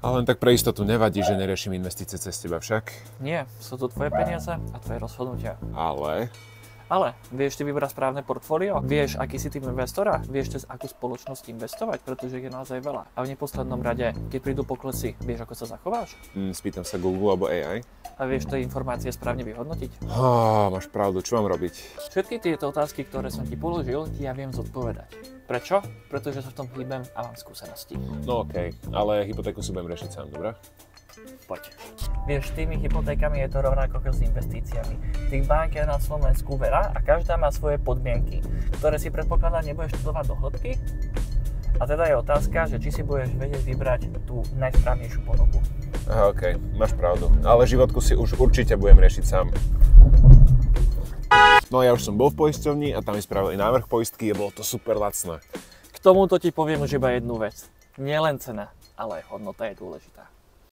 Ale len tak pre istotu nevadí, že neriešim investície cez teba však. Nie, sú to tvoje peniaze a tvoje rozhodnutia. Ale Vieš ty vybrať správne portfólio? Vieš, aký si typ investora? Vieš cez akú spoločnosť investovať? Pretože je naozaj veľa. A v neposlednom rade, keď prídu poklesy, vieš, ako sa zachováš? spýtam sa Google alebo AI. A vieš tie informácie správne vyhodnotiť? Máš pravdu, čo mám robiť? Všetky tieto otázky, ktoré som ti položil, ti ja viem zodpovedať. Prečo? Pretože sa v tom hýbem a mám skúsenosti. No okej, ale hypotéku si budem riešiť sám, dobre? Poď. Vieš, s tými hypotékami je to rovnako ako s investíciami. Tých bank je na Slovensku veľa a každá má svoje podmienky, ktoré si predpokladá nebudeš študovať do hĺbky. A teda je otázka, že či si budeš vedieť vybrať tú najsprávnejšiu ponuku. Aha, okej, máš pravdu. Ale životku si už určite budem riešiť sám. No ja už som bol v poisťovni a tam mi spravili návrh poistky a bolo to super lacné. K tomuto ti poviem už iba jednu vec. Nielen cena, ale aj hodnota je dôležitá.